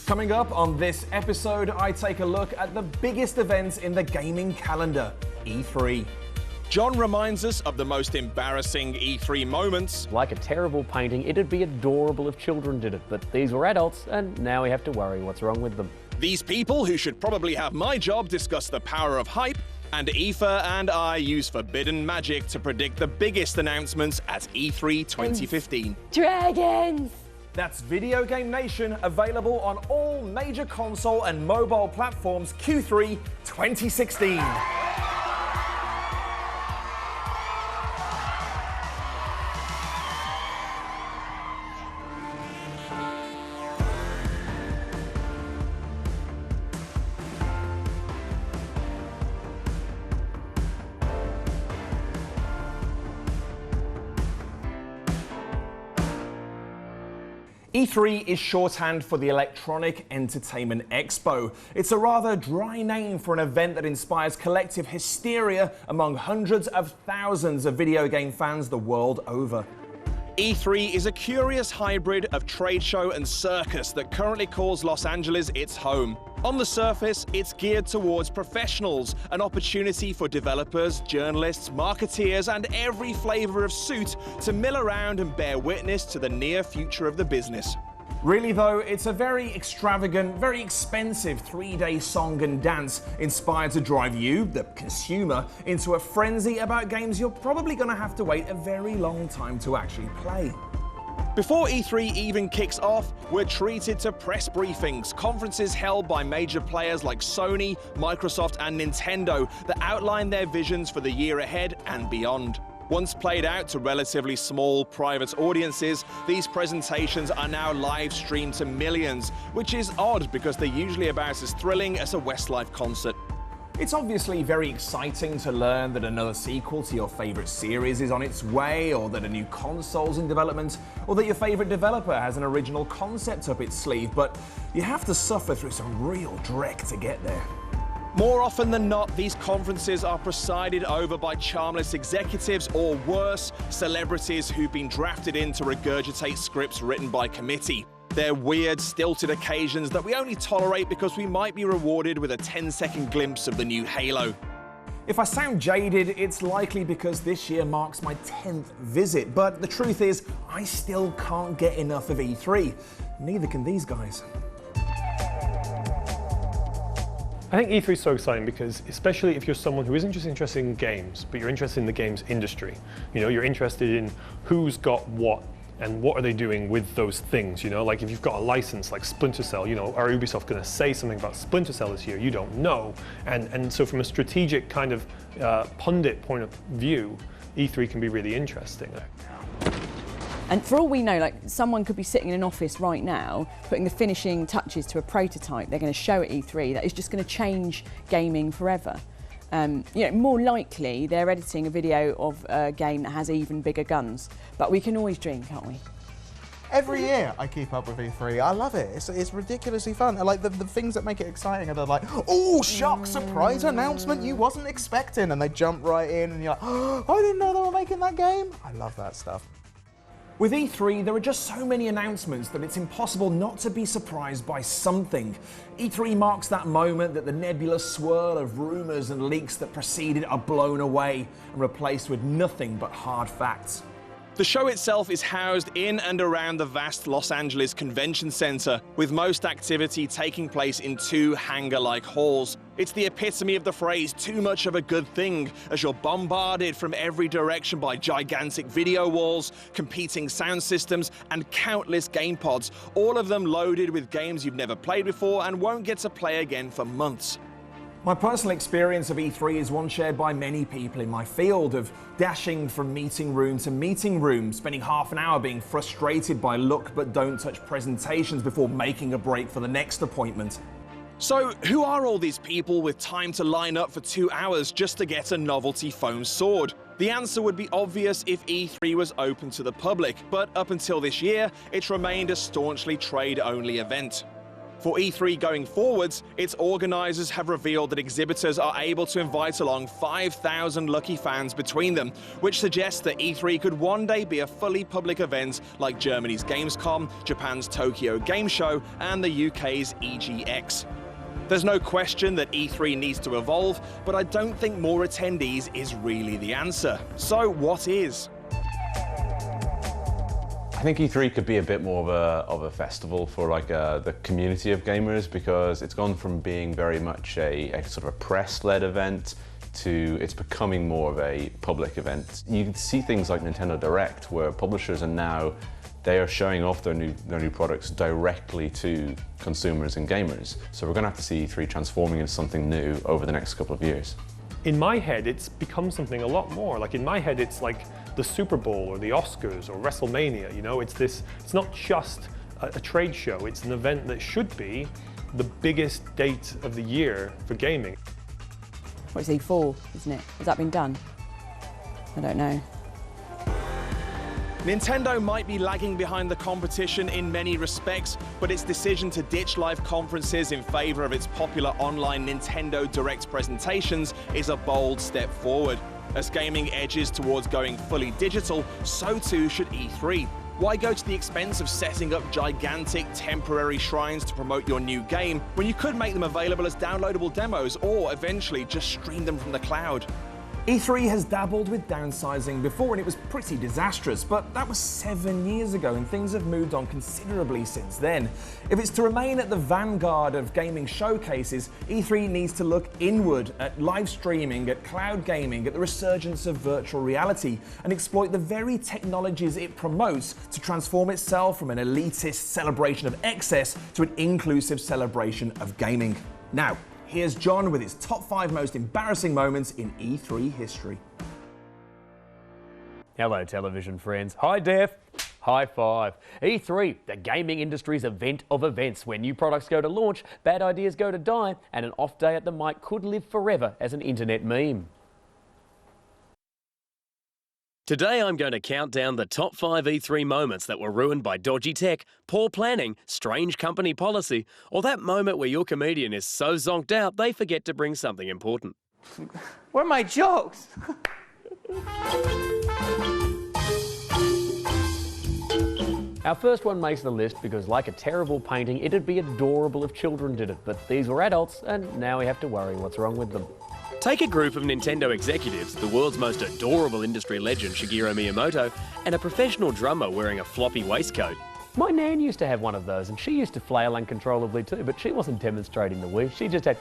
Coming up on this episode, I take a look at the biggest events in the gaming calendar, E3. John reminds us of the most embarrassing E3 moments. Like a terrible painting, it'd be adorable if children did it, but these were adults, and now we have to worry what's wrong with them. These people, who should probably have my job, discuss the power of hype, and Aoife and I use forbidden magic to predict the biggest announcements at E3 2015. Dragons! That's Videogame Nation, available on all major console and mobile platforms Q3 2016. E3 is shorthand for the Electronic Entertainment Expo. It's a rather dry name for an event that inspires collective hysteria among hundreds of thousands of video game fans the world over. E3 is a curious hybrid of trade show and circus that currently calls Los Angeles its home. On the surface, it's geared towards professionals, an opportunity for developers, journalists, marketeers, and every flavor of suit to mill around and bear witness to the near future of the business. Really though, it's a very extravagant, very expensive 3-day song and dance inspired to drive you, the consumer, into a frenzy about games you're probably going to have to wait a very long time to actually play. Before E3 even kicks off, we're treated to press briefings, conferences held by major players like Sony, Microsoft, and Nintendo that outline their visions for the year ahead and beyond. Once played out to relatively small private audiences, these presentations are now live streamed to millions, which is odd because they're usually about as thrilling as a Westlife concert. It's obviously very exciting to learn that another sequel to your favorite series is on its way, or that a new console's in development, or that your favorite developer has an original concept up its sleeve, but you have to suffer through some real dreck to get there. More often than not, these conferences are presided over by charmless executives, or worse, celebrities who've been drafted in to regurgitate scripts written by committee. They're weird, stilted occasions that we only tolerate because we might be rewarded with a 10-second glimpse of the new Halo. If I sound jaded, it's likely because this year marks my 10th visit, but the truth is, I still can't get enough of E3. Neither can these guys. I think E3 is so exciting because, especially if you're someone who isn't just interested in games, but you're interested in the games industry. You know, you're interested in who's got what and what are they doing with those things. You know, like if you've got a license like Splinter Cell, you know, are Ubisoft going to say something about Splinter Cell this year? You don't know. And so from a strategic kind of pundit point of view, E3 can be really interesting. And for all we know, like, someone could be sitting in an office right now, putting the finishing touches to a prototype they're going to show at E3 that is just going to change gaming forever. You know, more likely they're editing a video of a game that has even bigger guns. But we can always dream, can't we? Every year I keep up with E3. I love it. It's ridiculously fun. I like the things that make it exciting are the like, oh, shock, surprise announcement you wasn't expecting. And they jump right in and you're like, oh, I didn't know they were making that game. I love that stuff. With E3, there are just so many announcements that it's impossible not to be surprised by something. E3 marks that moment that the nebulous swirl of rumors and leaks that preceded are blown away and replaced with nothing but hard facts. The show itself is housed in and around the vast Los Angeles Convention Center, with most activity taking place in 2 hangar-like halls. It's the epitome of the phrase, too much of a good thing, as you're bombarded from every direction by gigantic video walls, competing sound systems, and countless game pods, all of them loaded with games you've never played before and won't get to play again for months. My personal experience of E3 is one shared by many people in my field, of dashing from meeting room to meeting room, spending half an hour being frustrated by look but don't touch presentations before making a break for the next appointment. So, who are all these people with time to line up for 2 hours just to get a novelty foam sword? The answer would be obvious if E3 was open to the public, but up until this year, it's remained a staunchly trade-only event. For E3 going forwards, its organisers have revealed that exhibitors are able to invite along 5,000 lucky fans between them, which suggests that E3 could one day be a fully public event like Germany's Gamescom, Japan's Tokyo Game Show, and the UK's EGX. There's no question that E3 needs to evolve, but I don't think more attendees is really the answer. So what is? I think E3 could be a bit more of a festival for like the community of gamers, because it's gone from being very much a sort of a press-led event to it's becoming more of a public event. You can see things like Nintendo Direct, where publishers are now they are showing off their new products directly to consumers and gamers. So we're going to have to see E3 transforming into something new over the next couple of years. In my head, it's become something a lot more. Like in my head, it's like the Super Bowl or the Oscars or WrestleMania. You know, it's not just a trade show. It's an event that should be the biggest date of the year for gaming. What is E4, isn't it? Has that been done? I don't know. Nintendo might be lagging behind the competition in many respects, but its decision to ditch live conferences in favour of its popular online Nintendo Direct presentations is a bold step forward. As gaming edges towards going fully digital, so too should E3. Why go to the expense of setting up gigantic temporary shrines to promote your new game when you could make them available as downloadable demos or eventually just stream them from the cloud? E3 has dabbled with downsizing before and it was pretty disastrous, but that was 7 years ago and things have moved on considerably since then. If it's to remain at the vanguard of gaming showcases, E3 needs to look inward at live streaming, at cloud gaming, at the resurgence of virtual reality, and exploit the very technologies it promotes to transform itself from an elitist celebration of excess to an inclusive celebration of gaming. Now, here's John with his top 5 most embarrassing moments in E3 history. Hello, television friends. High def, high five. E3, the gaming industry's event of events, where new products go to launch, bad ideas go to die, and an off day at the mic could live forever as an internet meme. Today I'm going to count down the top 5 E3 moments that were ruined by dodgy tech, poor planning, strange company policy, or that moment where your comedian is so zonked out they forget to bring something important. Where are my jokes? Our first one makes the list because, like a terrible painting, it'd be adorable if children did it, but these were adults and now we have to worry what's wrong with them. Take a group of Nintendo executives, the world's most adorable industry legend Shigeru Miyamoto, and a professional drummer wearing a floppy waistcoat. My nan used to have one of those and she used to flail uncontrollably too, but she wasn't demonstrating the Wii, she just had...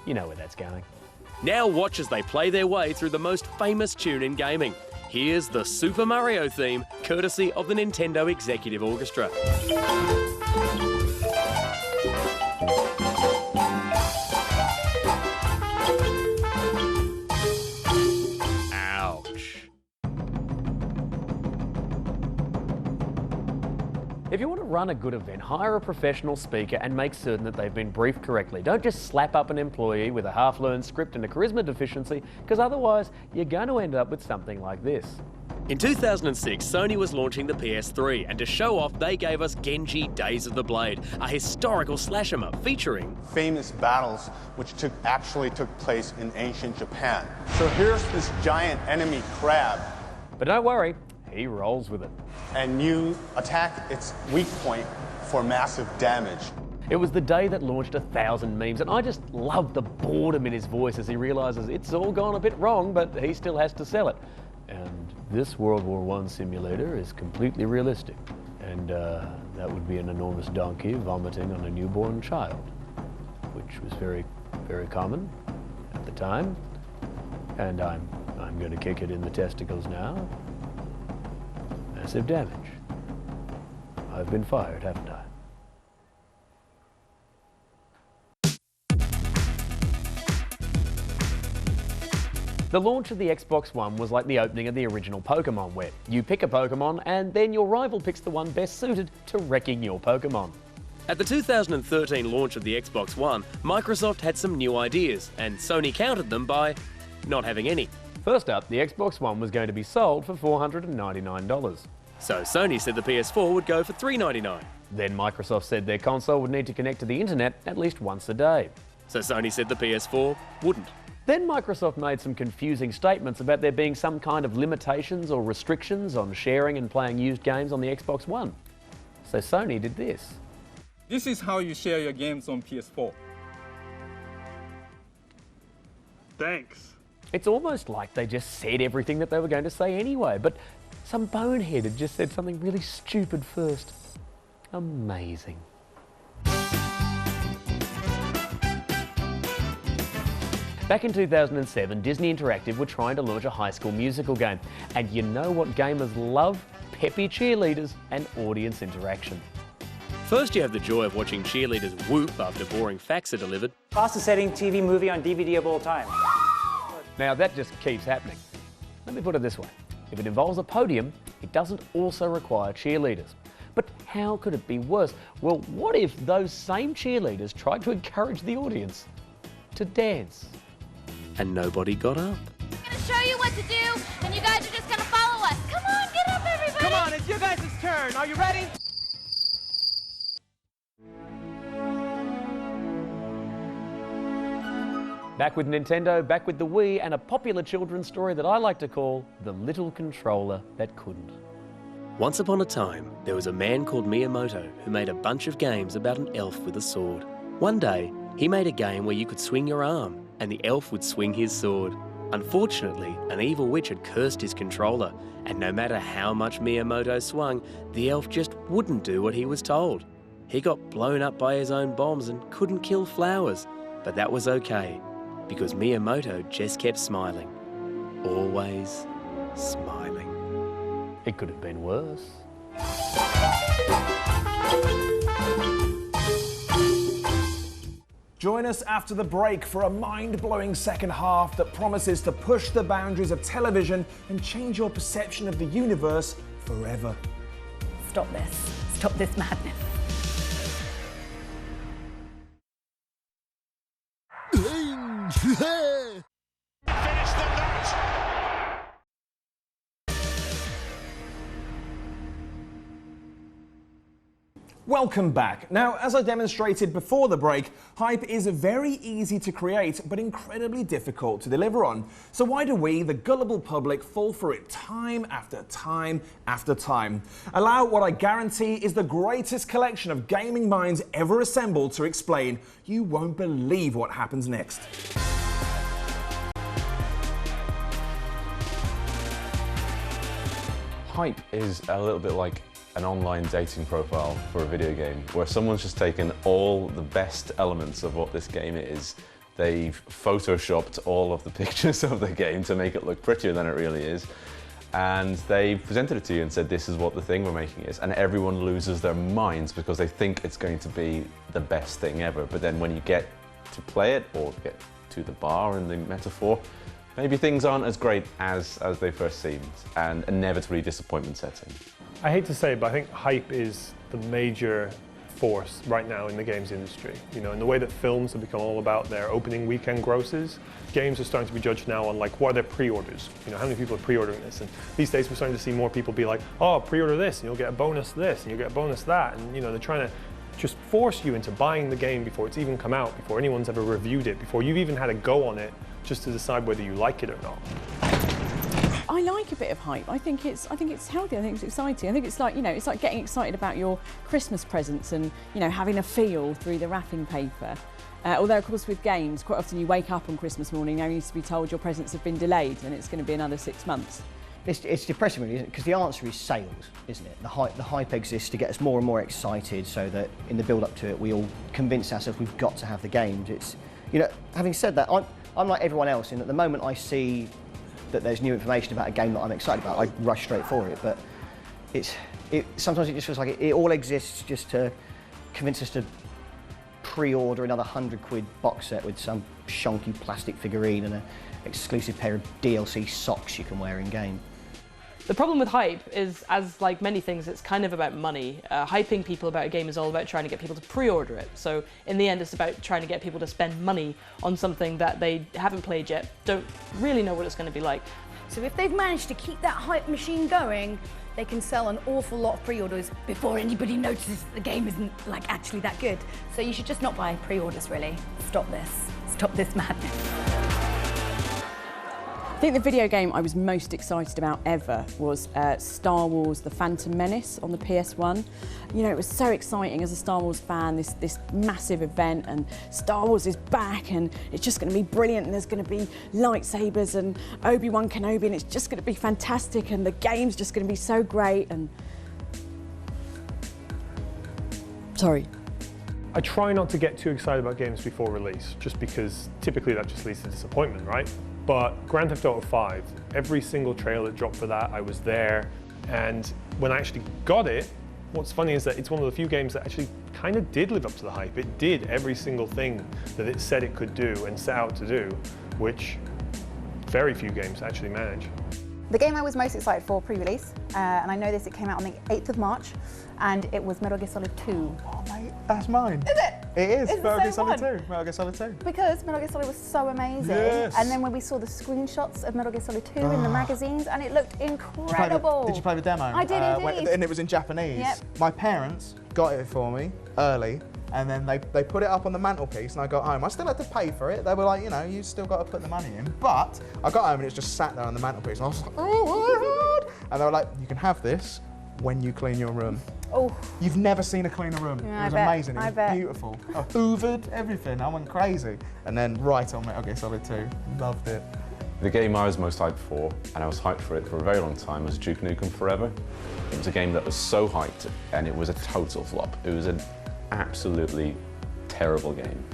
you know where that's going. Now watch as they play their way through the most famous tune in gaming. Here's the Super Mario theme, courtesy of the Nintendo Executive Orchestra. If you want to run a good event, hire a professional speaker and make certain that they've been briefed correctly. Don't just slap up an employee with a half-learned script and a charisma deficiency, because otherwise you're going to end up with something like this. In 2006, Sony was launching the PS3, and to show off, they gave us Genji Days of the Blade, a historical slasher featuring famous battles which actually took place in ancient Japan. So here's this giant enemy crab. But don't worry, he rolls with it. And you attack its weak point for massive damage. It was the day that launched 1,000 memes, and I just love the boredom in his voice as he realises it's all gone a bit wrong, but he still has to sell it. And this World War I simulator is completely realistic. And that would be an enormous donkey vomiting on a newborn child, which was very, very common at the time. And I'm going to kick it in the testicles now. Massive damage. I've been fired, haven't I? The launch of the Xbox One was like the opening of the original Pokemon, where you pick a Pokemon and then your rival picks the one best suited to wrecking your Pokemon. At the 2013 launch of the Xbox One, Microsoft had some new ideas, and Sony countered them by not having any. First up, the Xbox One was going to be sold for $499. So Sony said the PS4 would go for $3.99. Then Microsoft said their console would need to connect to the internet at least once a day. So Sony said the PS4 wouldn't. Then Microsoft made some confusing statements about there being some kind of limitations or restrictions on sharing and playing used games on the Xbox One. So Sony did this. This is how you share your games on PS4. Thanks. It's almost like they just said everything that they were going to say anyway, but some bonehead had just said something really stupid first. Amazing. Back in 2007, Disney Interactive were trying to launch a High School Musical game. And you know what gamers love? Peppy cheerleaders and audience interaction. First you have the joy of watching cheerleaders whoop after boring facts are delivered. Fastest selling TV movie on DVD of all time. Now that just keeps happening. Let me put it this way. If it involves a podium, it doesn't also require cheerleaders. But how could it be worse? Well, what if those same cheerleaders tried to encourage the audience to dance? And nobody got up. I'm gonna show you what to do, and you guys are just gonna follow us. Come on, get up, everybody! Come on, it's your guys' turn. Are you ready? Back with Nintendo, back with the Wii, and a popular children's story that I like to call The Little Controller That Couldn't. Once upon a time, there was a man called Miyamoto who made a bunch of games about an elf with a sword. One day, he made a game where you could swing your arm, and the elf would swing his sword. Unfortunately, an evil witch had cursed his controller, and no matter how much Miyamoto swung, the elf just wouldn't do what he was told. He got blown up by his own bombs and couldn't kill flowers, but that was okay, because Miyamoto just kept smiling. Always smiling. It could have been worse. Join us after the break for a mind-blowing second half that promises to push the boundaries of television and change your perception of the universe forever. Stop this. Stop this madness. Welcome back. Now, as I demonstrated before the break, hype is very easy to create, but incredibly difficult to deliver on. So why do we, the gullible public, fall for it time after time after time? Allow what I guarantee is the greatest collection of gaming minds ever assembled to explain. You won't believe what happens next. Hype is a little bit like an online dating profile for a video game, where someone's just taken all the best elements of what this game is. They've photoshopped all of the pictures of the game to make it look prettier than it really is, and they presented it to you and said, this is what the thing we're making is, and everyone loses their minds because they think it's going to be the best thing ever. But then when you get to play it, or get to the bar in the metaphor, maybe things aren't as great as they first seemed, and inevitably disappointment sets in. I hate to say it, but I think hype is the major force right now in the games industry. You know, in the way that films have become all about their opening weekend grosses, games are starting to be judged now on like, what are their pre-orders? You know, how many people are pre-ordering this? And these days we're starting to see more people be like, oh, pre-order this and you'll get a bonus this and you'll get a bonus that. And you know, they're trying to just force you into buying the game before it's even come out, before anyone's ever reviewed it, before you've even had a go on it, just to decide whether you like it or not. I like a bit of hype. I think it's healthy. I think it's exciting. I think it's like, you know, it's like getting excited about your Christmas presents and, you know, having a feel through the wrapping paper. Although, of course, with games, quite often you wake up on Christmas morning, now you need to be told your presents have been delayed and it's going to be another 6 months. It's depressing, really, isn't it? Because the answer is sales, isn't it? The hype exists to get us more and more excited, so that in the build-up to it, we all convince ourselves we've got to have the games. It's, you know, having said that, I'm like everyone else in that the moment I see that there's new information about a game that I'm excited about, I rush straight for it. But sometimes it just feels like it all exists just to convince us to pre-order another £100 box set with some shonky plastic figurine and an exclusive pair of DLC socks you can wear in game. The problem with hype is, as like many things, it's kind of about money. Hyping people about a game is all about trying to get people to pre-order it. So in the end, it's about trying to get people to spend money on something that they haven't played yet, don't really know what it's going to be like. So if they've managed to keep that hype machine going they can sell an awful lot of pre-orders before anybody notices the game isn't like actually that good. So you should just not buy pre-orders, really. Stop this madness. I think the video game I was most excited about ever was Star Wars The Phantom Menace on the PS1. You know, it was so exciting as a Star Wars fan, this massive event, and Star Wars is back and it's just going to be brilliant, and there's going to be lightsabers and Obi-Wan Kenobi, and it's just going to be fantastic, and the game's just going to be so great. And sorry. I try not to get too excited about games before release, just because typically that just leads to disappointment, right? But Grand Theft Auto 5, every single trailer that dropped for that, I was there. And when I actually got it, what's funny is that it's one of the few games that actually kind of did live up to the hype. It did every single thing that it said it could do and set out to do, which very few games actually manage. The game I was most excited for pre-release, and I know this, it came out on the 8th of March, and it was Metal Gear Solid 2. Oh mate, that's mine. Is it? It is, It's Metal the Gear same Solid one. 2. Metal Gear Solid 2. Because Metal Gear Solid was so amazing. Yes. And then when we saw the screenshots of Metal Gear Solid 2 in the magazines, and it looked incredible. Did you play the demo? I did indeed. And it was in Japanese. Yep. My parents got it for me early, and then they put it up on the mantelpiece, and I got home. I still had to pay for it. They were like, you know, you still got to put the money in. But I got home and it's just sat there on the mantelpiece, and I was like, oh my God. And they were like, you can have this when you clean your room. Oh. You've never seen a cleaner room. Yeah, it was amazing. It was beautiful. I hoovered everything. I went crazy. And then right on Metal Gear Solid 2. Loved it. The game I was most hyped for, and I was hyped for it for a very long time, was Duke Nukem Forever. It was a game that was so hyped, and it was a total flop. It was an absolutely terrible game,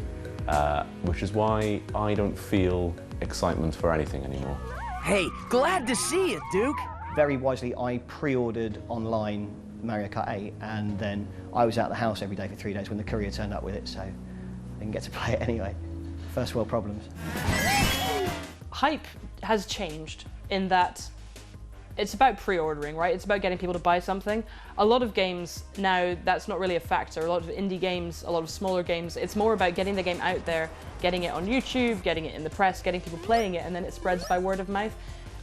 which is why I don't feel excitement for anything anymore. Hey, glad to see you, Duke. Very wisely, I pre-ordered online Mario Kart 8, and then I was out of the house every day for 3 days when the courier turned up with it, so I didn't get to play it anyway. First world problems. Hype has changed in that it's about pre-ordering, right? It's about getting people to buy something. A lot of games now, that's not really a factor. A lot of indie games, a lot of smaller games, it's more about getting the game out there, getting it on YouTube, getting it in the press, getting people playing it, and then it spreads by word of mouth.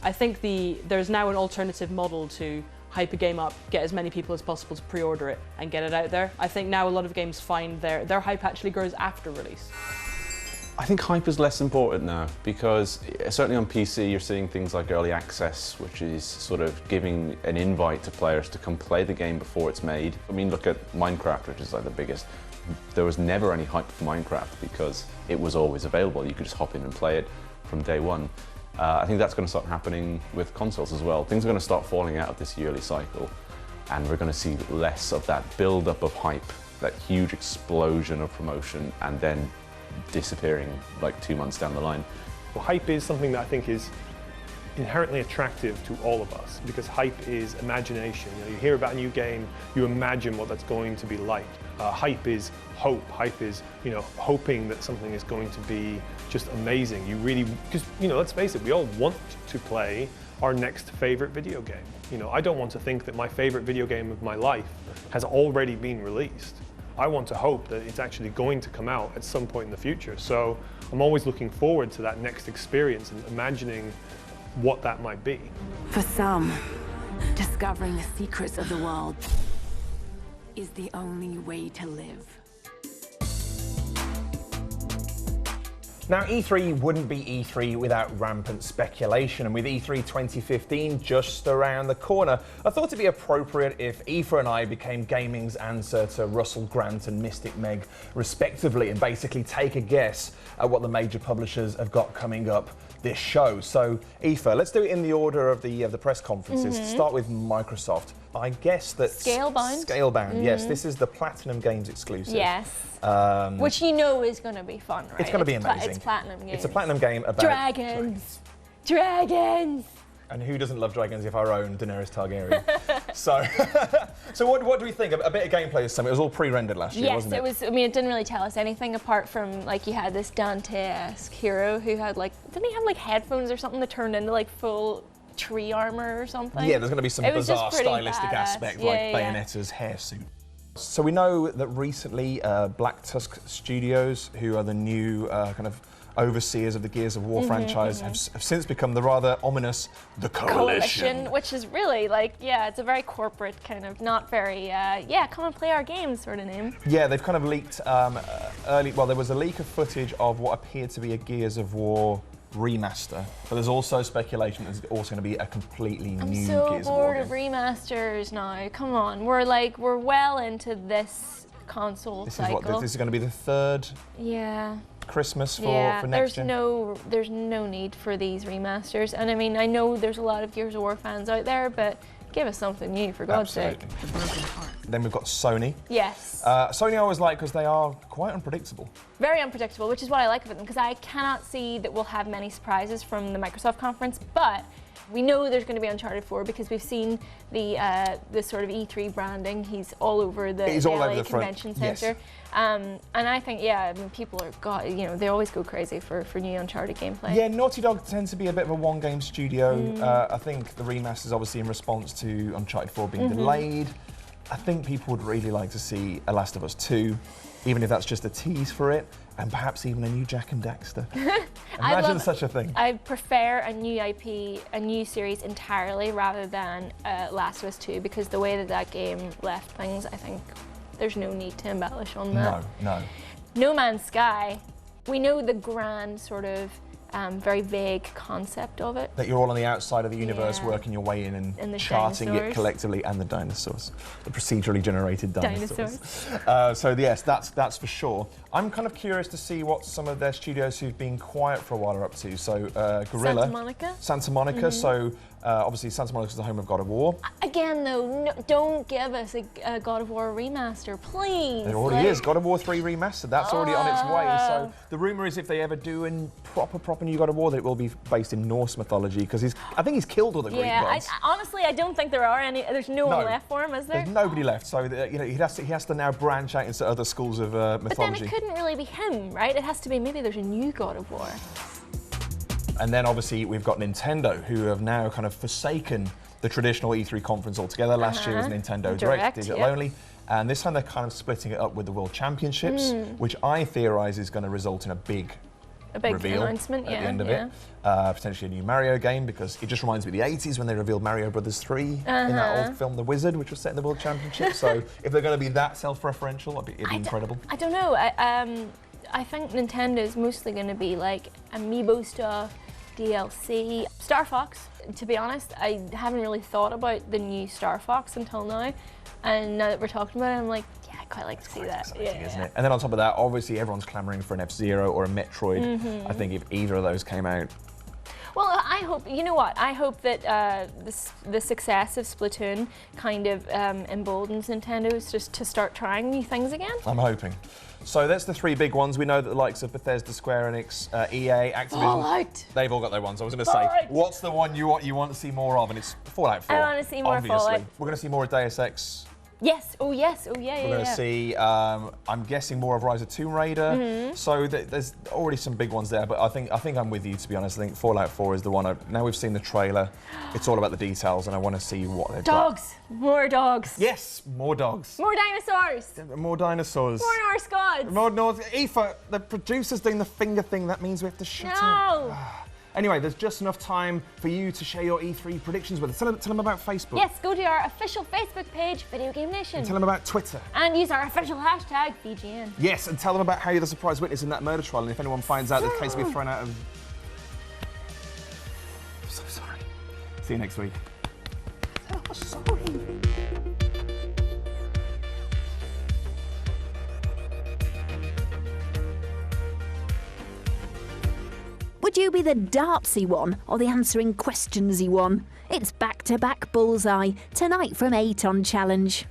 I think there's now an alternative model to hype a game up, get as many people as possible to pre-order it and get it out there. I think now a lot of games find their hype actually grows after release. I think hype is less important now because certainly on PC you're seeing things like early access, which is sort of giving an invite to players to come play the game before it's made. I mean, look at Minecraft, which is like the biggest. There was never any hype for Minecraft because it was always available. You could just hop in and play it from day one. I think that's going to start happening with consoles as well. Things are going to start falling out of this yearly cycle, and we're going to see less of that build-up of hype, that huge explosion of promotion, and then disappearing like 2 months down the line. Well, hype is something that I think is inherently attractive to all of us because hype is imagination. You hear about a new game, you imagine what that's going to be like. Hype is hope. Hype is, hoping that something is going to be just amazing. You really, because, let's face it, we all want to play our next favorite video game. I don't want to think that my favorite video game of my life has already been released. I want to hope that it's actually going to come out at some point in the future. So I'm always looking forward to that next experience and imagining what that might be. For some, discovering the secrets of the world is the only way to live. Now, E3 wouldn't be E3 without rampant speculation, and with E3 2015 just around the corner, I thought it'd be appropriate if Aoife and I became gaming's answer to Russell Grant and Mystic Meg, respectively, and basically take a guess at what the major publishers have got coming up this show. So, Aoife, let's do it in the order of the press conferences. Start with Microsoft. I guess that Scalebound. Scalebound, yes. This is the Platinum Games exclusive. Yes. Which is going to be fun, right? It's going to be amazing. It's Platinum Games. It's a Platinum game about dragons. Dragons. And who doesn't love dragons if our own Daenerys Targaryen? so what do we think? A bit of gameplay this time. It was all pre-rendered last year, wasn't it? Yes, it was. I mean, it didn't really tell us anything apart from you had this Dante-esque hero who had didn't he have headphones or something that turned into full tree armor or something? Yeah, there's going to be some bizarre stylistic aspect Bayonetta's hair suit. So we know that recently Black Tusk Studios, who are the new kind of overseers of the Gears of War franchise have since become the rather ominous The Coalition. Which is really like, yeah, it's a very corporate kind of, not very, yeah, come and play our games sort of name. Yeah, they've kind of leaked well, there was a leak of footage of what appeared to be a Gears of War remaster, but there's also speculation that it's also going to be a completely new Gears of War game. I'm so bored of remasters now. Come on, we're well into this console cycle. This is going to be the third Christmas for next gen. There's no need for these remasters, and I mean, I know there's a lot of Gears of War fans out there, but give us something new, for God's sake. Then we've got Sony. Yes. Sony I always like because they are quite unpredictable. Very unpredictable, which is what I like about them, because I cannot see that we'll have many surprises from the Microsoft conference, but we know there's going to be Uncharted 4 because we've seen the sort of E3 branding. He's all over the LA Convention Center. And I think, yeah, I mean, people are, they always go crazy for new Uncharted gameplay. Yeah, Naughty Dog tends to be a bit of a one-game studio. I think the remaster is obviously in response to Uncharted 4 being delayed. I think people would really like to see a Last of Us 2, even if that's just a tease for it, and perhaps even a new Jak and Daxter. Imagine such a thing. I prefer a new IP, a new series entirely, rather than Last of Us 2, because the way that game left things, I think there's no need to embellish on that. No. No Man's Sky, we know the grand sort of very vague concept of it. That you're all on the outside of the universe, working your way in and charting dinosaurs. it collectively, and the dinosaurs, the procedurally generated dinosaurs. So yes, that's for sure. I'm kind of curious to see what some of their studios who've been quiet for a while are up to. So Guerrilla, Santa Monica. So obviously Santa Monica is the home of God of War. Again, though, don't give us a God of War remaster, please. There already is God of War 3 remastered. That's already on its way. So the rumor is if they ever do a proper new God of War, that it will be based in Norse mythology, because I think he's killed all the Greek gods. Honestly, I don't think there are any. There's no one left for him, is there? There's nobody left. So he has to now branch out into other schools of mythology. But then it couldn't really be him, right? It has to be, maybe there's a new God of War. And then obviously we've got Nintendo, who have now kind of forsaken the traditional E3 conference altogether. Last year was Nintendo Direct, digital only. And this time they're kind of splitting it up with the World Championships, which I theorize is going to result in a big reveal announcement, at the end of it. Potentially a new Mario game, because it just reminds me of the 80s when they revealed Mario Brothers 3 in that old film, The Wizard, which was set in the World Championship. So if they're going to be that self-referential, it'd be incredible. I don't know. I think Nintendo is mostly going to be like amiibo stuff, DLC. Star Fox, to be honest, I haven't really thought about the new Star Fox until now. And now that we're talking about it, I'm like, yeah, I quite like to see that. Exciting, isn't it? And then on top of that, obviously everyone's clamoring for an F-Zero or a Metroid. I think if either of those came out, well, I hope, you know what, I hope that the success of Splatoon kind of emboldens Nintendo just to start trying new things again. I'm hoping. So that's the three big ones. We know that the likes of Bethesda, Square Enix, EA, Activision, Fallout. They've all got their ones. I was going to say, what's the one you want to see more of? And it's Fallout 4. I want to see more obviously. Fallout. We're going to see more of Deus Ex. Yes, oh yeah. We're going to see, I'm guessing, more of Rise of Tomb Raider. So there's already some big ones there, but I think I'm with you, to be honest. I think Fallout 4 is the one. Now we've seen the trailer, it's all about the details, and I want to see what they've got. Dogs! More dogs! Yes, more dogs. More dinosaurs! More dinosaurs. More Norse gods! More Norse. Aoife, the producer's doing the finger thing. That means we have to shut up. Anyway, there's just enough time for you to share your E3 predictions with us. Tell them about Facebook. Yes, go to our official Facebook page, Videogame Nation. And tell them about Twitter. And use our official hashtag, VGN. Yes, and tell them about how you're the surprise witness in that murder trial, and if anyone finds out the case will be thrown out of... I'm so sorry. See you next week. Oh, sorry. Would you be the dartsy one or the answering questionsy one? It's back-to-back bullseye, tonight from 8 on Challenge.